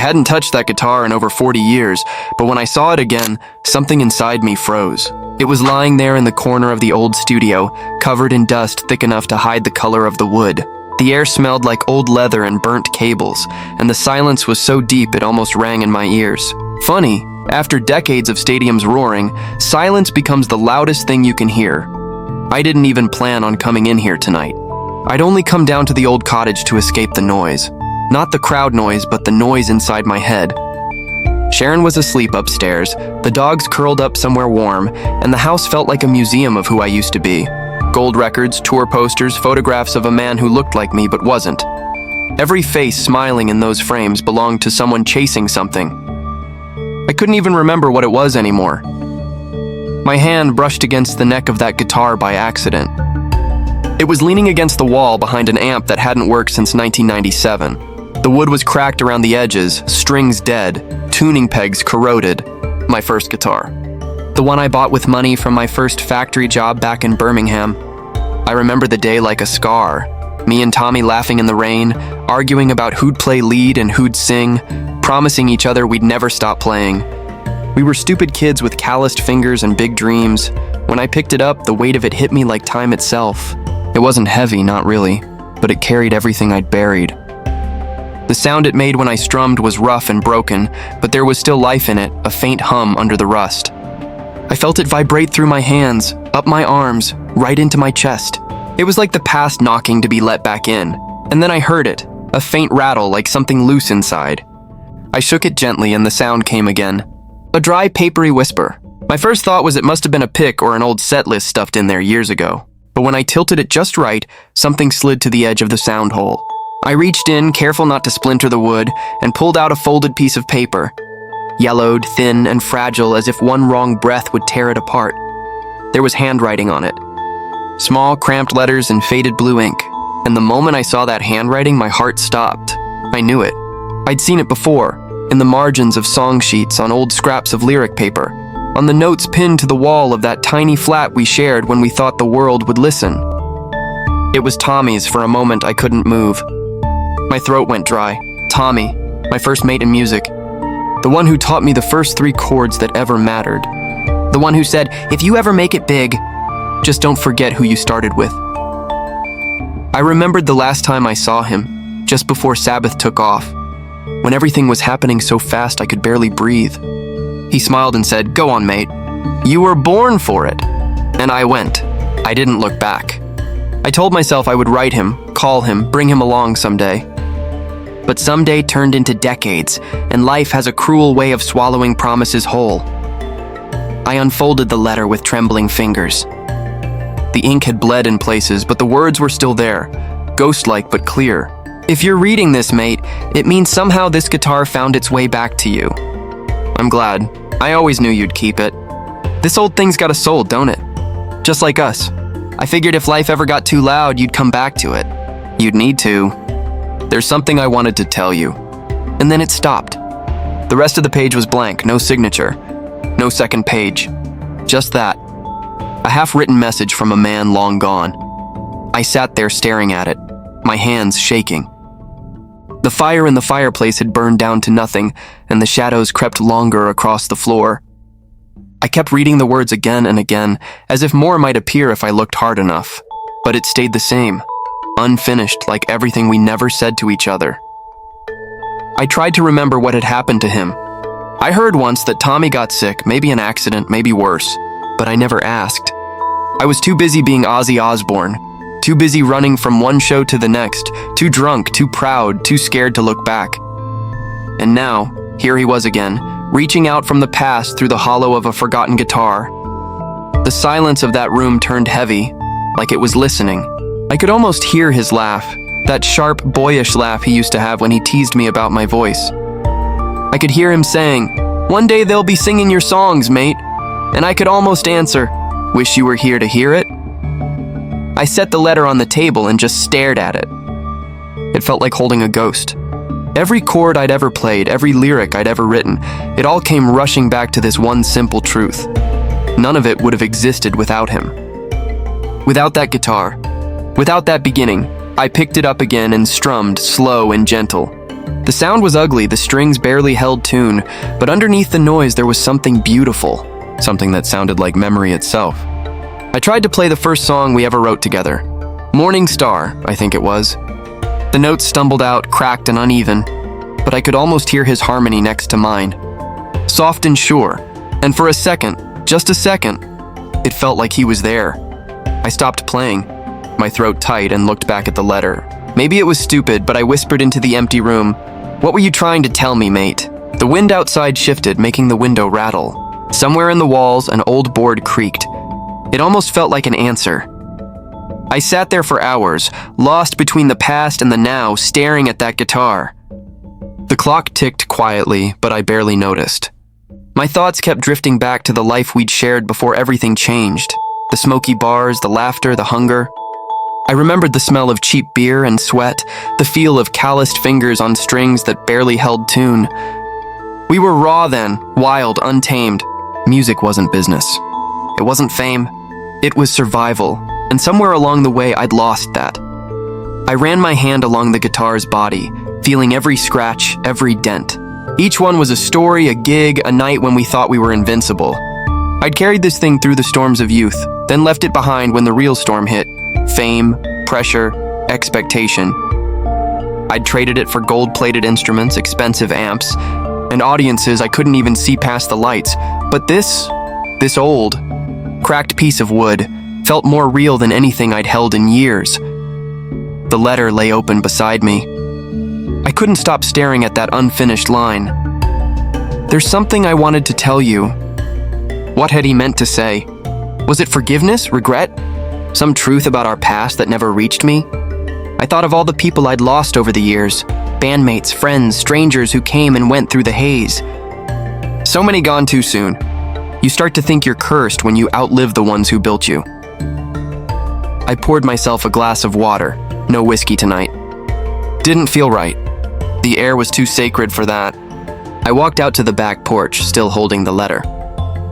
hadn't touched that guitar in over 40 years, but when I saw it again, something inside me froze. It was lying there in the corner of the old studio, covered in dust thick enough to hide the color of the wood. The air smelled like old leather and burnt cables, and the silence was so deep it almost rang in my ears. Funny, after decades of stadiums roaring, silence becomes the loudest thing you can hear. I didn't even plan on coming in here tonight. I'd only come down to the old cottage to escape the noise. Not the crowd noise, but the noise inside my head. Sharon was asleep upstairs, the dogs curled up somewhere warm, and the house felt like a museum of who I used to be. Gold records, tour posters, photographs of a man who looked like me but wasn't. Every face smiling in those frames belonged to someone chasing something. I couldn't even remember what it was anymore. My hand brushed against the neck of that guitar by accident. It was leaning against the wall behind an amp that hadn't worked since 1997. The wood was cracked around the edges, strings dead, tuning pegs corroded. My first guitar. The one I bought with money from my first factory job back in Birmingham. I remember the day like a scar. Me and Tommy laughing in the rain, arguing about who'd play lead and who'd sing, promising each other we'd never stop playing. We were stupid kids with calloused fingers and big dreams. When I picked it up, the weight of it hit me like time itself. It wasn't heavy, not really, but it carried everything I'd buried. The sound it made when I strummed was rough and broken, but there was still life in it, a faint hum under the rust. I felt it vibrate through my hands, up my arms, right into my chest. It was like the past knocking to be let back in, and then I heard it, a faint rattle like something loose inside. I shook it gently and the sound came again. A dry, papery whisper. My first thought was it must have been a pick or an old set list stuffed in there years ago. But when I tilted it just right, something slid to the edge of the sound hole. I reached in, careful not to splinter the wood, and pulled out a folded piece of paper. Yellowed, thin, and fragile as if one wrong breath would tear it apart. There was handwriting on it. Small, cramped letters in faded blue ink. And the moment I saw that handwriting, my heart stopped. I knew it. I'd seen it before, in the margins of song sheets, on old scraps of lyric paper, on the notes pinned to the wall of that tiny flat we shared when we thought the world would listen. It was Tommy's. For a moment I couldn't move. My throat went dry. Tommy, my first mate in music. The one who taught me the first 3 chords that ever mattered. The one who said, if you ever make it big, just don't forget who you started with. I remembered the last time I saw him, just before Sabbath took off, when everything was happening so fast I could barely breathe. He smiled and said, go on, mate. You were born for it. And I went. I didn't look back. I told myself I would write him, call him, bring him along someday. But someday turned into decades, and life has a cruel way of swallowing promises whole. I unfolded the letter with trembling fingers. The ink had bled in places, but the words were still there, ghost-like but clear. If you're reading this, mate, it means somehow this guitar found its way back to you. I'm glad. I always knew you'd keep it. This old thing's got a soul, don't it? Just like us. I figured if life ever got too loud, you'd come back to it. You'd need to. There's something I wanted to tell you. And then it stopped. The rest of the page was blank, no signature, no second page. Just that. A half-written message from a man long gone. I sat there staring at it, my hands shaking. The fire in the fireplace had burned down to nothing, and the shadows crept longer across the floor. I kept reading the words again and again, as if more might appear if I looked hard enough. But it stayed the same, unfinished, like everything we never said to each other. I tried to remember what had happened to him. I heard once that Tommy got sick, maybe an accident, maybe worse, but I never asked. I was too busy being Ozzy Osbourne. Too busy running from one show to the next, too drunk, too proud, too scared to look back. And now, here he was again, reaching out from the past through the hollow of a forgotten guitar. The silence of that room turned heavy, like it was listening. I could almost hear his laugh, that sharp, boyish laugh he used to have when he teased me about my voice. I could hear him saying, "One day they'll be singing your songs, mate." And I could almost answer, "Wish you were here to hear it." I set the letter on the table and just stared at it. It felt like holding a ghost. Every chord I'd ever played, every lyric I'd ever written, it all came rushing back to this one simple truth. None of it would have existed without him. Without that guitar, without that beginning, I picked it up again and strummed, slow and gentle. The sound was ugly, the strings barely held tune, but underneath the noise there was something beautiful, something that sounded like memory itself. I tried to play the first song we ever wrote together. Morning Star, I think it was. The notes stumbled out, cracked and uneven, but I could almost hear his harmony next to mine. Soft and sure, and for a second, just a second, it felt like he was there. I stopped playing, my throat tight, and looked back at the letter. Maybe it was stupid, but I whispered into the empty room, "What were you trying to tell me, mate?" The wind outside shifted, making the window rattle. Somewhere in the walls, an old board creaked. It almost felt like an answer. I sat there for hours, lost between the past and the now, staring at that guitar. The clock ticked quietly, but I barely noticed. My thoughts kept drifting back to the life we'd shared before everything changed. The smoky bars, the laughter, the hunger. I remembered the smell of cheap beer and sweat, the feel of calloused fingers on strings that barely held tune. We were raw then, wild, untamed. Music wasn't business. It wasn't fame. It was survival, and somewhere along the way I'd lost that. I ran my hand along the guitar's body, feeling every scratch, every dent. Each one was a story, a gig, a night when we thought we were invincible. I'd carried this thing through the storms of youth, then left it behind when the real storm hit. Fame, pressure, expectation. I'd traded it for gold-plated instruments, expensive amps, and audiences I couldn't even see past the lights. But this old, cracked piece of wood felt more real than anything I'd held in years. The letter lay open beside me. I couldn't stop staring at that unfinished line. "There's something I wanted to tell you." What had he meant to say? Was it forgiveness, regret? Some truth about our past that never reached me? I thought of all the people I'd lost over the years. Bandmates, friends, strangers who came and went through the haze. So many gone too soon. You start to think you're cursed when you outlive the ones who built you. I poured myself a glass of water. No whiskey tonight. Didn't feel right. The air was too sacred for that. I walked out to the back porch, still holding the letter.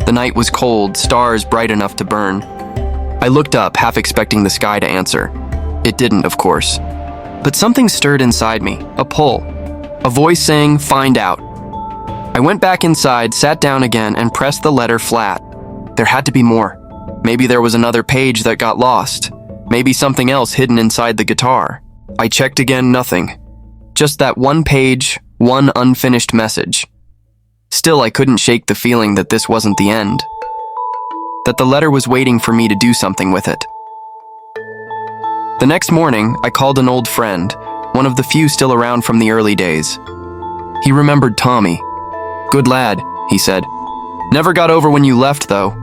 The night was cold, stars bright enough to burn. I looked up, half expecting the sky to answer. It didn't, of course. But something stirred inside me, a pull. A voice saying, "Find out." I went back inside, sat down again, and pressed the letter flat. There had to be more. Maybe there was another page that got lost. Maybe something else hidden inside the guitar. I checked again, nothing. Just that one page, one unfinished message. Still, I couldn't shake the feeling that this wasn't the end. That the letter was waiting for me to do something with it. The next morning, I called an old friend, one of the few still around from the early days. He remembered Tommy. "Good lad," he said. "Never got over when you left, though."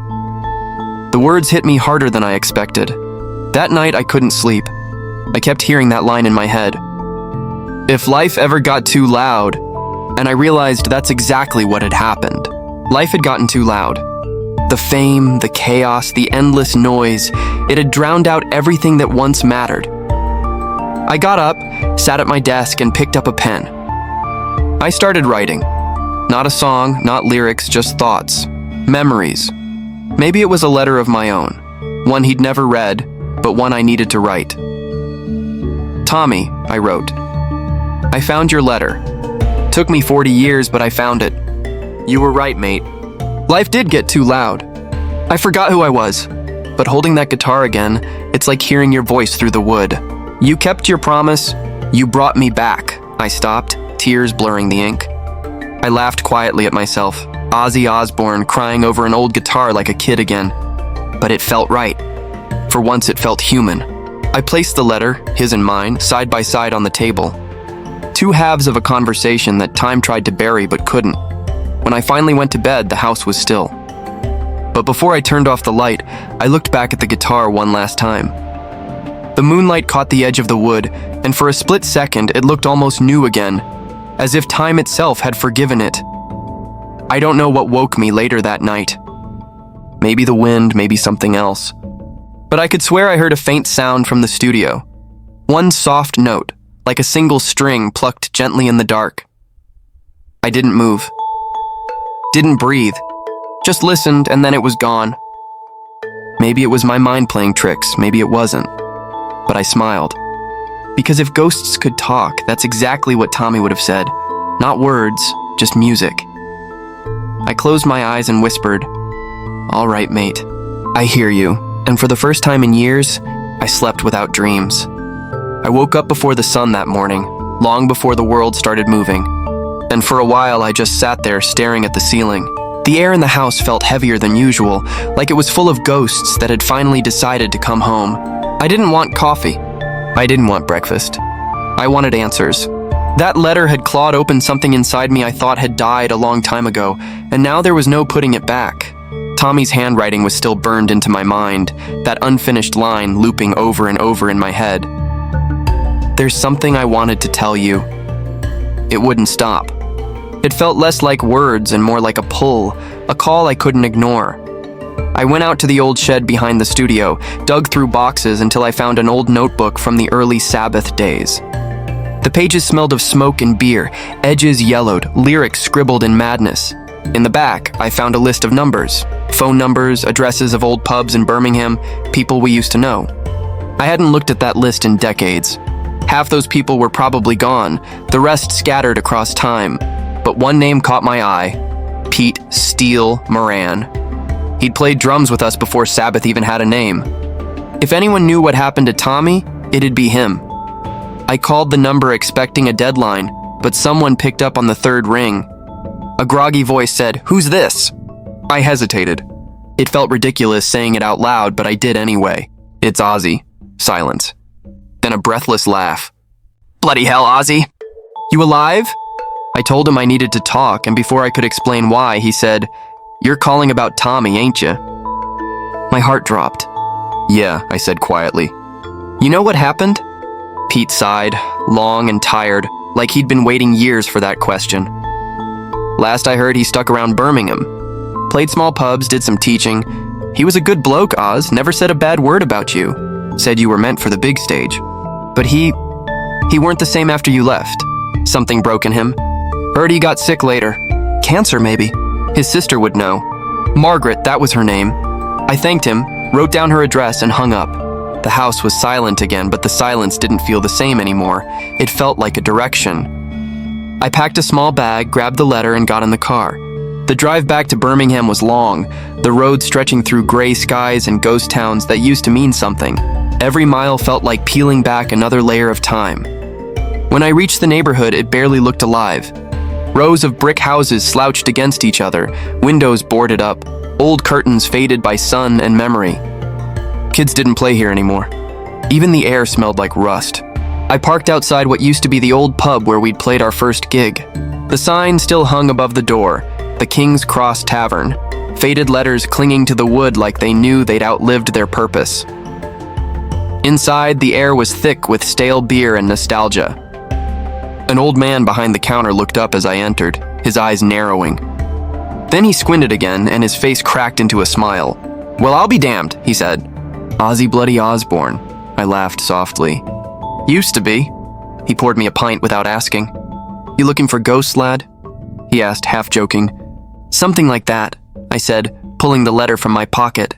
The words hit me harder than I expected. That night, I couldn't sleep. I kept hearing that line in my head. If life ever got too loud, and I realized that's exactly what had happened. Life had gotten too loud. The fame, the chaos, the endless noise, it had drowned out everything that once mattered. I got up, sat at my desk, and picked up a pen. I started writing. Not a song, not lyrics, just thoughts. Memories. Maybe it was a letter of my own. One he'd never read, but one I needed to write. "Tommy," I wrote. "I found your letter. Took me 40 years, but I found it. You were right, mate. Life did get too loud. I forgot who I was. But holding that guitar again, it's like hearing your voice through the wood. You kept your promise. You brought me back." I stopped, tears blurring the ink. I laughed quietly at myself. Ozzy Osbourne crying over an old guitar like a kid again. But it felt right. For once it felt human. I placed the letter, his and mine, side by side on the table. Two halves of a conversation that time tried to bury but couldn't. When I finally went to bed, the house was still. But before I turned off the light, I looked back at the guitar one last time. The moonlight caught the edge of the wood, and for a split second, it looked almost new again, as if time itself had forgiven it. I don't know what woke me later that night. Maybe the wind, maybe something else. But I could swear I heard a faint sound from the studio. One soft note, like a single string plucked gently in the dark. I didn't move. Didn't breathe. Just listened, and then it was gone. Maybe it was my mind playing tricks, maybe it wasn't. But I smiled. Because if ghosts could talk, that's exactly what Tommy would have said. Not words, just music. I closed my eyes and whispered, "All right, mate. I hear you." And for the first time in years, I slept without dreams. I woke up before the sun that morning, long before the world started moving. And for a while, I just sat there staring at the ceiling. The air in the house felt heavier than usual, like it was full of ghosts that had finally decided to come home. I didn't want coffee. I didn't want breakfast. I wanted answers. That letter had clawed open something inside me I thought had died a long time ago, and now there was no putting it back. Tommy's handwriting was still burned into my mind, that unfinished line looping over and over in my head. "There's something I wanted to tell you." It wouldn't stop. It felt less like words and more like a pull, a call I couldn't ignore. I went out to the old shed behind the studio, dug through boxes until I found an old notebook from the early Sabbath days. The pages smelled of smoke and beer, edges yellowed, lyrics scribbled in madness. In the back, I found a list of numbers, phone numbers, addresses of old pubs in Birmingham, people we used to know. I hadn't looked at that list in decades. Half those people were probably gone, the rest scattered across time. But one name caught my eye: Pete Steele Moran. He'd played drums with us before Sabbath even had a name. If anyone knew what happened to Tommy, it'd be him. I called the number expecting a deadline, but someone picked up on the third ring. A groggy voice said, "Who's this?" I hesitated. It felt ridiculous saying it out loud, but I did anyway. "It's Ozzy." Silence. Then a breathless laugh. "Bloody hell, Ozzy! You alive?" I told him I needed to talk, and before I could explain why, he said, "You're calling about Tommy, ain't you?" My heart dropped. "Yeah," I said quietly. "You know what happened?" Pete sighed, long and tired, like he'd been waiting years for that question. "Last I heard, he stuck around Birmingham. Played small pubs, did some teaching. He was a good bloke, Oz, never said a bad word about you. Said you were meant for the big stage. But he weren't the same after you left. Something broke in him. Heard he got sick later. Cancer, maybe. His sister would know. Margaret, that was her name. I thanked him, wrote down her address, and hung up. The house was silent again, but the silence didn't feel the same anymore. It felt like a direction. I packed a small bag, grabbed the letter, and got in the car. The drive back to Birmingham was long, the road stretching through gray skies and ghost towns that used to mean something. Every mile felt like peeling back another layer of time. When I reached the neighborhood, it barely looked alive. Rows of brick houses slouched against each other, windows boarded up, old curtains faded by sun and memory. Kids didn't play here anymore. Even the air smelled like rust. I parked outside what used to be the old pub where we'd played our first gig. The sign still hung above the door, the King's Cross Tavern, faded letters clinging to the wood like they knew they'd outlived their purpose. Inside, the air was thick with stale beer and nostalgia. An old man behind the counter looked up as I entered, his eyes narrowing. Then he squinted again, and his face cracked into a smile. "Well, I'll be damned," he said. "Ozzy Bloody Osbourne," I laughed softly. "Used to be." He poured me a pint without asking. "You looking for ghosts, lad?" he asked, half joking. "Something like that," I said, pulling the letter from my pocket.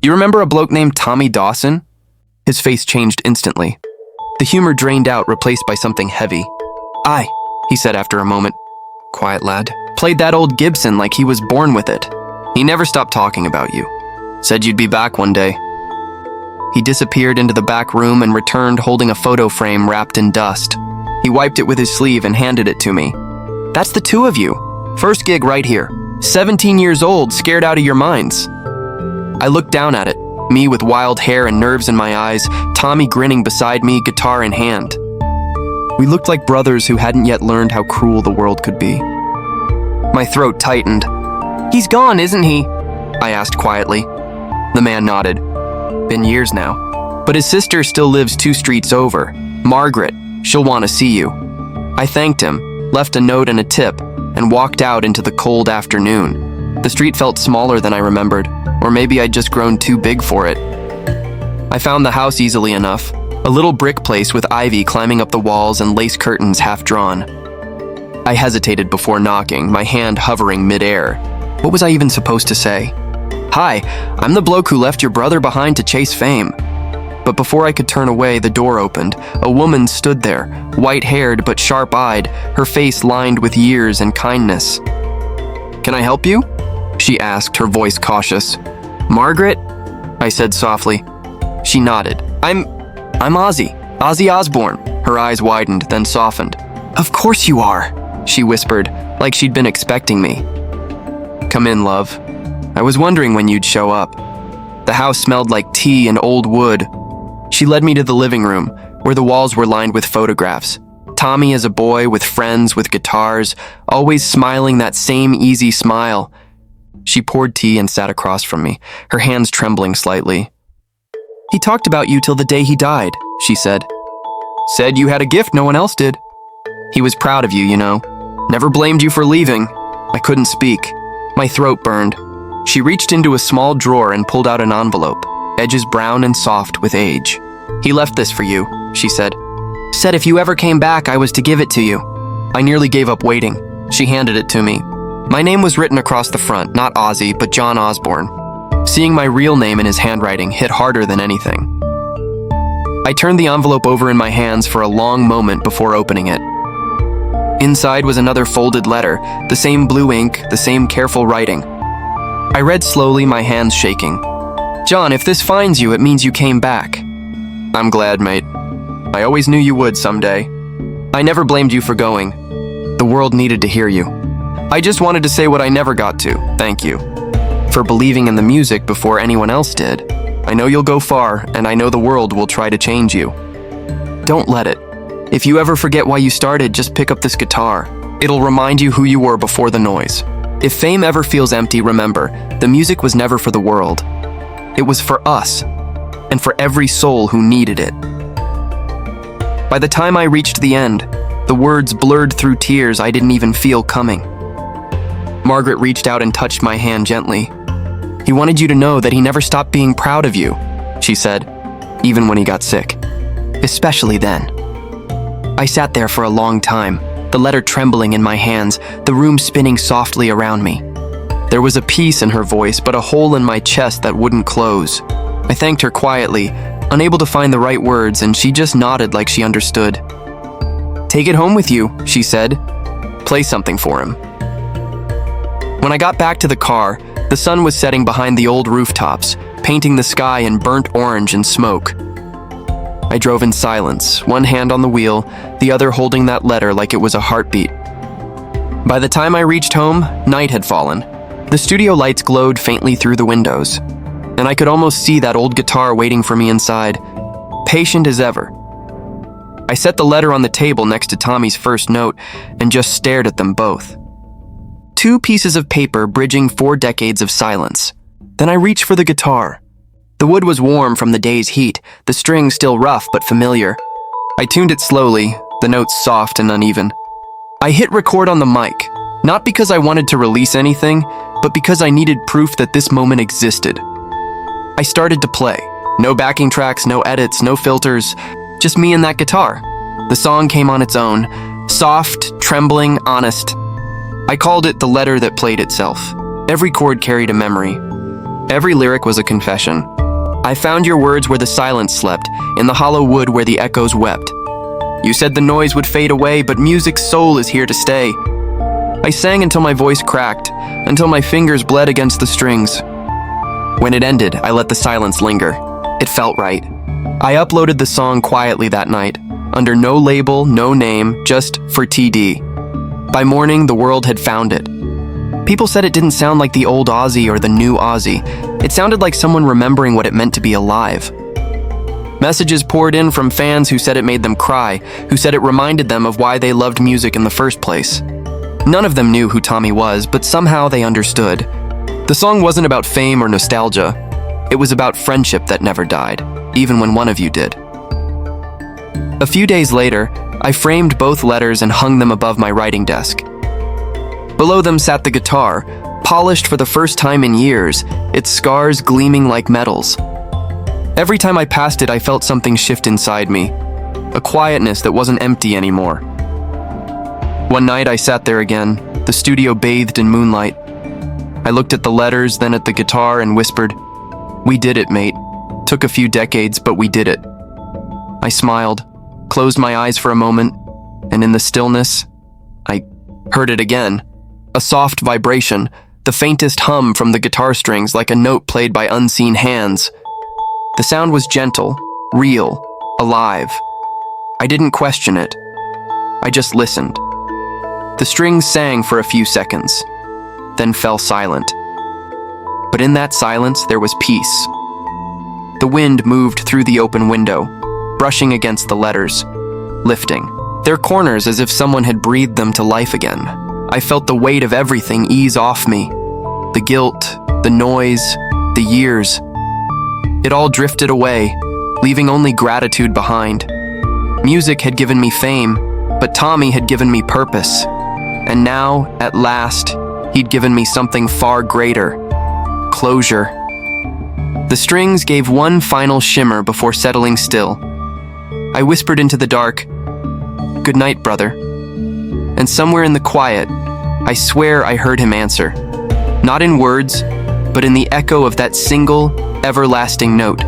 "You remember a bloke named Tommy Dawson?" His face changed instantly. The humor drained out, replaced by something heavy. "Aye," he said after a moment. "Quiet lad. Played that old Gibson like he was born with it. He never stopped talking about you. Said you'd be back one day." He disappeared into the back room and returned holding a photo frame wrapped in dust. He wiped it with his sleeve and handed it to me. "That's the two of you. First gig right here. 17 years old, scared out of your minds." I looked down at it, me with wild hair and nerves in my eyes, Tommy grinning beside me, guitar in hand. We looked like brothers who hadn't yet learned how cruel the world could be. My throat tightened. "He's gone, isn't he?" I asked quietly. The man nodded. "Been years now. But his sister still lives 2 streets over. Margaret, she'll want to see you." I thanked him, left a note and a tip, and walked out into the cold afternoon. The street felt smaller than I remembered, or maybe I'd just grown too big for it. I found the house easily enough, a little brick place with ivy climbing up the walls and lace curtains half drawn. I hesitated before knocking, my hand hovering midair. What was I even supposed to say? "Hi, I'm the bloke who left your brother behind to chase fame." But before I could turn away, the door opened. A woman stood there, white-haired but sharp-eyed, her face lined with years and kindness. "Can I help you?" she asked, her voice cautious. "Margaret?" I said softly. She nodded. I'm Ozzy Osbourne." Her eyes widened, then softened. "Of course you are," she whispered, like she'd been expecting me. "Come in, love. I was wondering when you'd show up." The house smelled like tea and old wood. She led me to the living room, where the walls were lined with photographs. Tommy as a boy, with friends, with guitars, always smiling that same easy smile. She poured tea and sat across from me, her hands trembling slightly. "He talked about you till the day he died," she said. "Said you had a gift no one else did. He was proud of you, you know. Never blamed you for leaving." I couldn't speak. My throat burned. She reached into a small drawer and pulled out an envelope, edges brown and soft with age. "He left this for you," she said. "Said if you ever came back, I was to give it to you." I nearly gave up waiting. She handed it to me. My name was written across the front, not Ozzy, but John Osbourne. Seeing my real name in his handwriting hit harder than anything. I turned the envelope over in my hands for a long moment before opening it. Inside was another folded letter, the same blue ink, the same careful writing. I read slowly, my hands shaking. "John, if this finds you, it means you came back." "I'm glad, mate. I always knew you would someday. I never blamed you for going. The world needed to hear you. I just wanted to say what I never got to. Thank you for believing in the music before anyone else did. I know you'll go far, and I know the world will try to change you. Don't let it. If you ever forget why you started, just pick up this guitar. It'll remind you who you were before the noise. If fame ever feels empty, remember, the music was never for the world. It was for us, and for every soul who needed it." By the time I reached the end, the words blurred through tears I didn't even feel coming. Margaret reached out and touched my hand gently. "He wanted you to know that he never stopped being proud of you," she said, "even when he got sick. Especially then." I sat there for a long time, the letter trembling in my hands, the room spinning softly around me. There was a peace in her voice, but a hole in my chest that wouldn't close. I thanked her quietly, unable to find the right words, and she just nodded like she understood. "Take it home with you," she said. "Play something for him." When I got back to the car, the sun was setting behind the old rooftops, painting the sky in burnt orange and smoke. I drove in silence, one hand on the wheel, the other holding that letter like it was a heartbeat. By the time I reached home, night had fallen. The studio lights glowed faintly through the windows, and I could almost see that old guitar waiting for me inside, patient as ever. I set the letter on the table next to Tommy's first note and just stared at them both. 2 pieces of paper bridging 4 decades of silence. Then I reached for the guitar. The wood was warm from the day's heat, the strings still rough but familiar. I tuned it slowly, the notes soft and uneven. I hit record on the mic, not because I wanted to release anything, but because I needed proof that this moment existed. I started to play. No backing tracks, no edits, no filters, just me and that guitar. The song came on its own, soft, trembling, honest. I called it the letter that played itself. Every chord carried a memory. Every lyric was a confession. I found your words where the silence slept, in the hollow wood where the echoes wept. You said the noise would fade away, but music's soul is here to stay. I sang until my voice cracked, until my fingers bled against the strings. When it ended, I let the silence linger. It felt right. I uploaded the song quietly that night, under no label, no name, just for TD. By morning, the world had found it. People said it didn't sound like the old Ozzy or the new Ozzy. It sounded like someone remembering what it meant to be alive. Messages poured in from fans who said it made them cry, who said it reminded them of why they loved music in the first place. None of them knew who Tommy was, but somehow they understood. The song wasn't about fame or nostalgia. It was about friendship that never died, even when one of you did. A few days later, I framed both letters and hung them above my writing desk. Below them sat the guitar, polished for the first time in years, its scars gleaming like metals. Every time I passed it, I felt something shift inside me, a quietness that wasn't empty anymore. One night I sat there again, the studio bathed in moonlight. I looked at the letters, then at the guitar and whispered, "We did it, mate. Took a few decades, but we did it. I smiled, closed my eyes for a moment, and in the stillness, I heard it again. A soft vibration, the faintest hum from the guitar strings like a note played by unseen hands. The sound was gentle, real, alive. I didn't question it. I just listened. The strings sang for a few seconds, then fell silent. But in that silence, there was peace. The wind moved through the open window, brushing against the letters, lifting their corners as if someone had breathed them to life again. I felt the weight of everything ease off me. The guilt, the noise, the years. It all drifted away, leaving only gratitude behind. Music had given me fame, but Tommy had given me purpose. And now, at last, he'd given me something far greater. Closure. The strings gave one final shimmer before settling still. I whispered into the dark, "Good night, brother." And somewhere in the quiet, I swear I heard him answer. Not in words, but in the echo of that single, everlasting note.